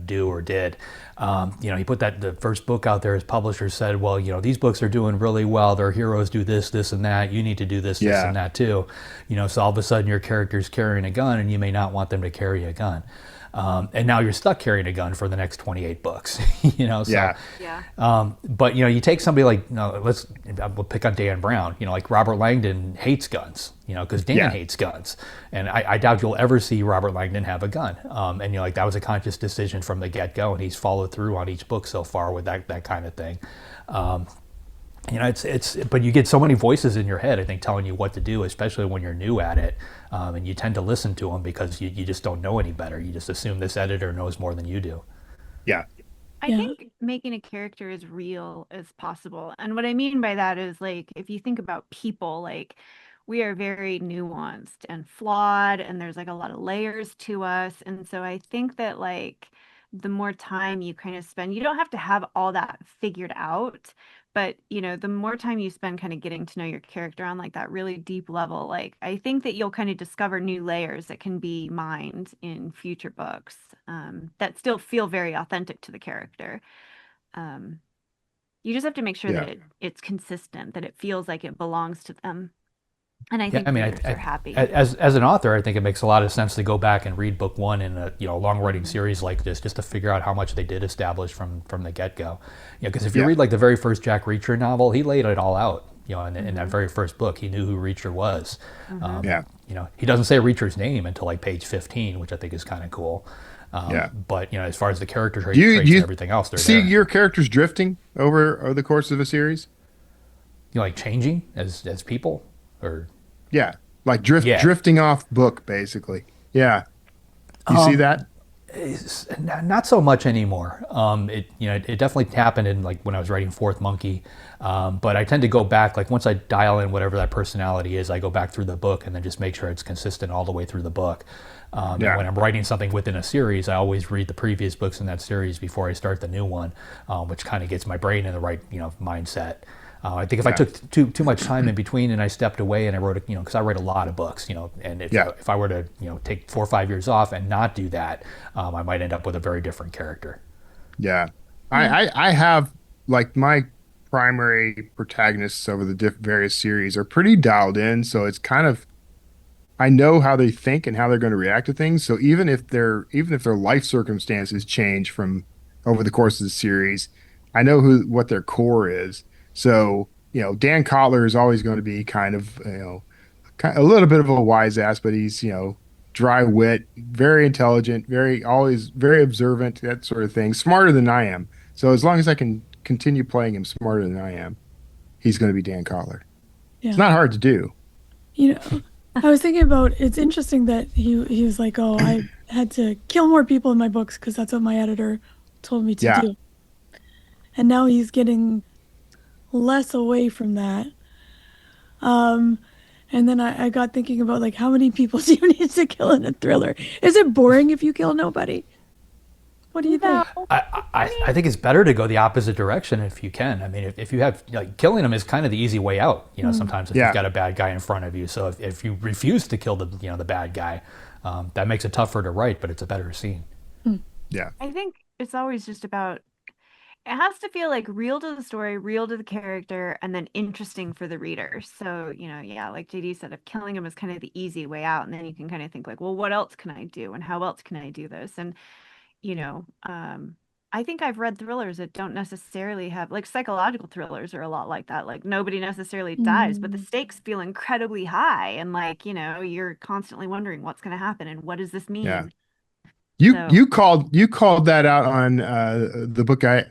do or did. He put the first book out there. His publisher said, well, these books are doing really well. Their heroes do this, this, and that. You need to do this, this, and that too. So all of a sudden your character's carrying a gun, and you may not want them to carry a gun. And now you're stuck carrying a gun for the next 28 books, So, Yeah. but you take somebody like, we'll pick on Dan Brown, like Robert Langdon hates guns, because Dan hates guns, and I doubt you'll ever see Robert Langdon have a gun. And that was a conscious decision from the get go, and he's followed through on each book so far with that kind of thing. But you get so many voices in your head, I think, telling you what to do, especially when you're new at it. And you tend to listen to them because you just don't know any better. You just assume this editor knows more than you do. Yeah. I think making a character as real as possible. And what I mean by that is, like, if you think about people, like, we are very nuanced and flawed, and there's like a lot of layers to us. And so I think that, like, the more time you kind of spend, you don't have to have all that figured out, but the more time you spend kind of getting to know your character on like that really deep level, like, I think that you'll kind of discover new layers that can be mined in future books, that still feel very authentic to the character. Um, you just have to make sure Yeah. that it's consistent, that it feels like it belongs to them. And I Yeah, think I mean, readers are happy. as an author, I think it makes a lot of sense to go back and read book one in a long running series like this, just to figure out how much they did establish from the get go. Because if you read like the very first Jack Reacher novel, he laid it all out. In that very first book, he knew who Reacher was. He doesn't say Reacher's name until like page 15, which I think is kind of cool. But as far as the character traits and everything else, they're see there. your characters drifting over the course of a series. Like changing as people, or Like drifting off book, basically. Yeah. You see that? Not so much anymore. It definitely happened in like when I was writing Fourth Monkey, but I tend to go back, like once I dial in whatever that personality is, I go back through the book and then just make sure it's consistent all the way through the book. And when I'm writing something within a series, I always read the previous books in that series before I start the new one, which kind of gets my brain in the right mindset. I think if I took too much time in between and I stepped away and I wrote, because I write a lot of books, and if I were to, take 4 or 5 years off and not do that, I might end up with a very different character. Yeah. I have like my primary protagonists over the various series are pretty dialed in. So it's kind of, I know how they think and how they're going to react to things. So even if their life circumstances change from over the course of the series, I know what their core is. So, Dan Kotler is always going to be kind of, a little bit of a wise ass, but he's, dry wit, very intelligent, always very observant, that sort of thing, smarter than I am. So as long as I can continue playing him smarter than I am, he's going to be Dan Kotler. Yeah. It's not hard to do. You know, I was thinking about it's interesting that he was like, "Oh, I had to kill more people in my books because that's what my editor told me to Yeah. do." And now he's getting less away from that. Um, and then I got thinking about like how many people do you need to kill in a thriller? Is it boring if you kill nobody? What do you No, think? I I mean, think it's better to go the opposite direction if you can. I mean, if you have like killing them is kind of the easy way out. You know, sometimes if Yeah. you've got a bad guy in front of you. So if you refuse to kill the the bad guy, that makes it tougher to write, but it's a better scene. Yeah. I think it's always just about it has to feel like real to the story, real to the character, and then interesting for the reader. So, yeah, like JD said, if killing him is kind of the easy way out, and then you can kind of think like, well, what else can I do, and how else can I do this? And you know, um, I think I've read thrillers that don't necessarily have like psychological thrillers are a lot like that. Like nobody necessarily dies, but the Mm, stakes feel incredibly high, and like you're constantly wondering what's going to happen and what does this Yeah. mean. You So you called that out on the book I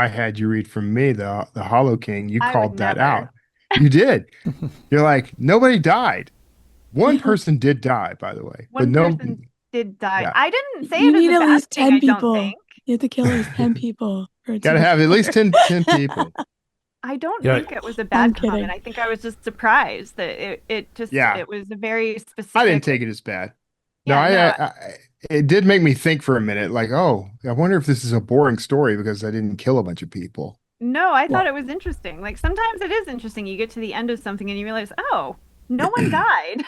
had you read from me, the Hollow King. You I would called that never. out. You did. You're like, nobody died. One yeah. person did die, by the way, but One no, person did die. yeah, I didn't say You it as need a at bad least thing, 10 I don't people. think. You have to kill at least 10 people for it to got to be a have at least thriller. 10 people. I don't You know, think it was a I'm bad comment. kidding. I think I was just surprised that it just Yeah, it was a very I didn't specific. take it as bad. No, Yeah, no, it did make me think for a minute, like, oh, I wonder if this is a boring story because I didn't kill a bunch of people. no, I thought well, it was interesting. Like sometimes it is interesting. You get to the end of something and you realize, oh, no one died.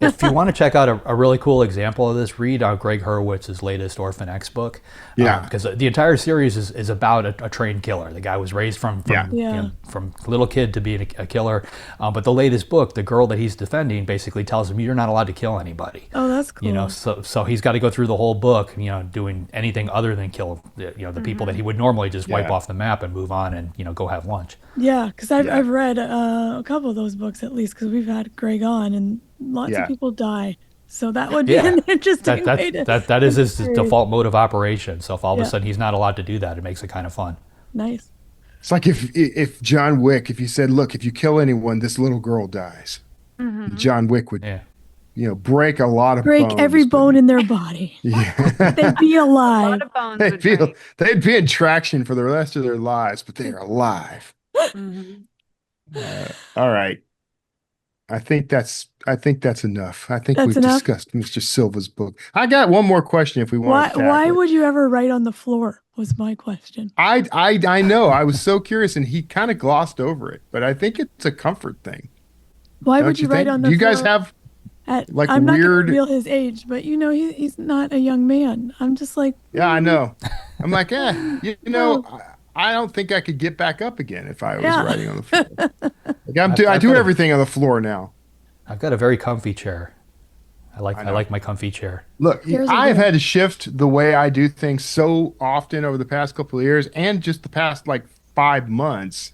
if you want to check out a really cool example of this, read Greg Hurwitz's latest Orphan X book, Yeah, because the entire series is about a trained killer. The guy was raised yeah, Yeah. from little kid to being a killer. But the latest book, the girl that he's defending, basically tells him you're not allowed to kill anybody. Oh, that's cool. So he's got to go through the whole book, doing anything other than kill the people that he would normally just wipe yeah, off the map and move on and go have lunch. Yeah, because yeah, I've read a couple of those books at least because we've had Greg on and lots of yeah. people die. So that would be Yeah, an interesting way to that is end the his series. default mode of operation. So if all of a Yeah, sudden he's not allowed to do that, it makes it kind of fun. nice. It's like if John Wick, if you said, look, if you kill anyone, this little girl dies. Hmm. John Wick would, Yeah. break a lot of Break every bones, but bone in their body. But they'd yeah, be A lot alive. of bones they would feel break. they'd be in traction for the rest of their lives, but they are alive. Hmm. All right. I think that's enough. I think That's we've enough. discussed Mr. Silva's book. I got one more question if we want to Why tackle it. would you ever write on the floor was my question. I know. I was so curious and he kind of glossed over it, but I think it's a comfort thing. Why would Don't you you write think? on Do the you guys floor have at like I'm not gonna weird reveal his age, but he's not a young man. I'm just like, Yeah, I know. I'm like, no. I don't think I could get back up again if I was Yeah. riding on the floor. Like I I've do got a everything on the floor now. I've got a very comfy chair. I I know. like my comfy chair. Look, Chairs are I've good. had to shift the way I do things so often over the past couple of years and just the past like 5 months.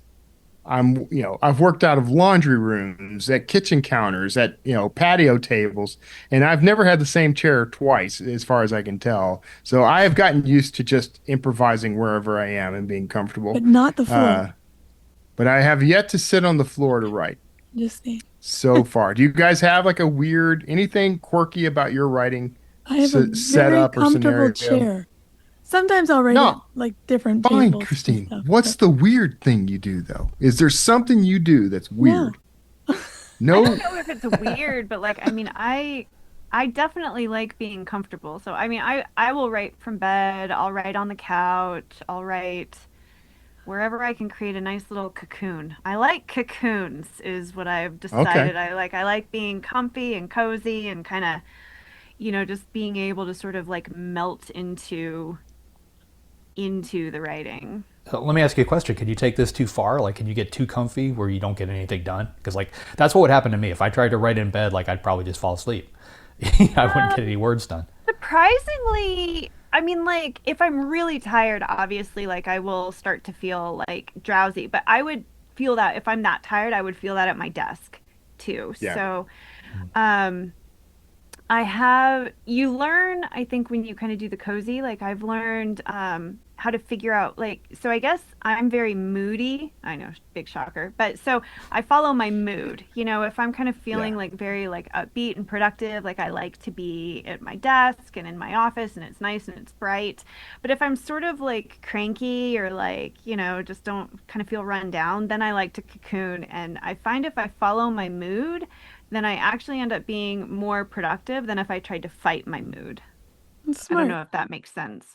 I've worked out of laundry rooms, at kitchen counters, at, patio tables, and I've never had the same chair twice, as far as I can tell. So I have gotten used to just improvising wherever I am and being But comfortable. not the floor. Uh, but I have yet to sit on the floor to write Just saying. so far. Do you guys have like anything quirky about your writing I have a very setup or comfortable scenario? chair. Sometimes I'll write at No, like different fine, tables and Christine. stuff, What's but the weird thing you do though? Is there something you do that's no. weird? I don't No? know if it's weird, but like I mean, I definitely like being comfortable. So I mean, I will write from bed. I'll write on the couch. I'll write wherever I can create a nice little cocoon. I like cocoons, is what I've Okay. decided. I like being comfy and cozy and kind of, just being able to sort of like melt into the writing. So let me ask you a question. Can you take this too far? Like, can you get too comfy where you don't get anything done? Because like that's what would happen to me if I tried to write in bed. Like I'd probably just fall asleep. I wouldn't get any words done. Surprisingly, I mean, like, if I'm really tired, obviously, like, I will start to feel like drowsy, but I would feel that if I'm that tired, I would feel that at my desk too. Yeah. So, um, you learn, I think, when you kind of do the cozy, like, I've learned, how to figure out like, so I guess I'm very moody. I know, big shocker, but so I follow my mood. You know, if I'm kind of feeling like very like upbeat and productive, like I like to be at my desk and in my office and it's nice and it's bright. But if I'm sort of like cranky or like, you know, just don't kind of feel run down, then I like to cocoon. And I find if I follow my mood, then I actually end up being more productive than if I tried to fight my mood. That's I don't smart. know if that makes sense.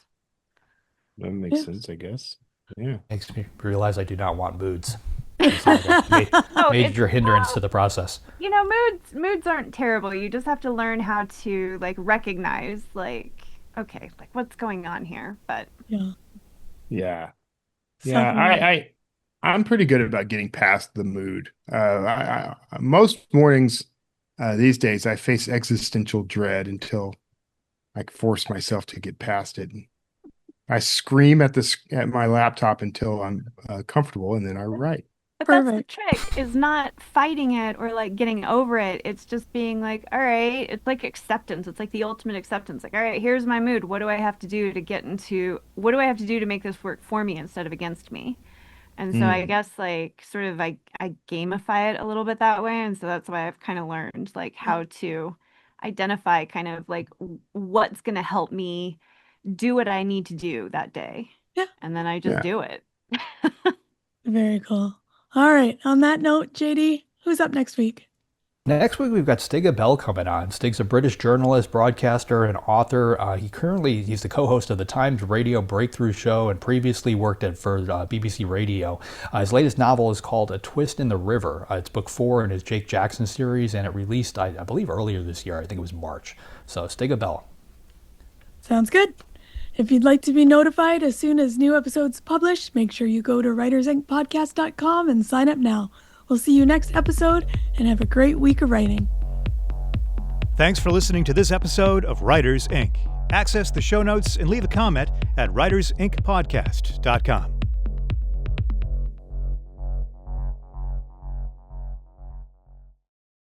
That makes Yeah. sense, I guess. Yeah. Makes me realize I do not want moods. It's like a major hindrance to the process. You know, moods aren't terrible. You just have to learn how to like recognize like, okay, like what's going on here. But Yeah. Yeah. Self-aware. I'm pretty good about getting past the mood. Most mornings these days I face existential dread until I force myself to get past it. I scream at my laptop until I'm comfortable, and then I write. but that's the Perfect. trick is not fighting it or like getting over it. It's just being like, all right, it's like acceptance. It's like the ultimate acceptance. Like, all right, here's my mood. What do I have to do to make this work for me instead of against me? And so I guess like sort of I gamify it a little bit that way. And so that's why I've kind of learned like how to identify kind of like what's going to help me do what I need to do that day. Yeah. And then I just Yeah. do it. Very cool. All right. On that note, JD, who's up next week? Next week, we've got Stig Abell coming on. Stig's a British journalist, broadcaster, and author. He's the co-host of the Times Radio Breakthrough Show and previously worked for BBC Radio. His latest novel is called A Twist in the River. It's book 4 in his Jake Jackson series, and it released, I believe, earlier this year. I think it was March. So, Stig Abell. Sounds good. If you'd like to be notified as soon as new episodes publish, make sure you go to writersincpodcast.com and sign up now. We'll see you next episode and have a great week of writing. Thanks for listening to this episode of Writers Inc. Access the show notes and leave a comment at writersincpodcast.com.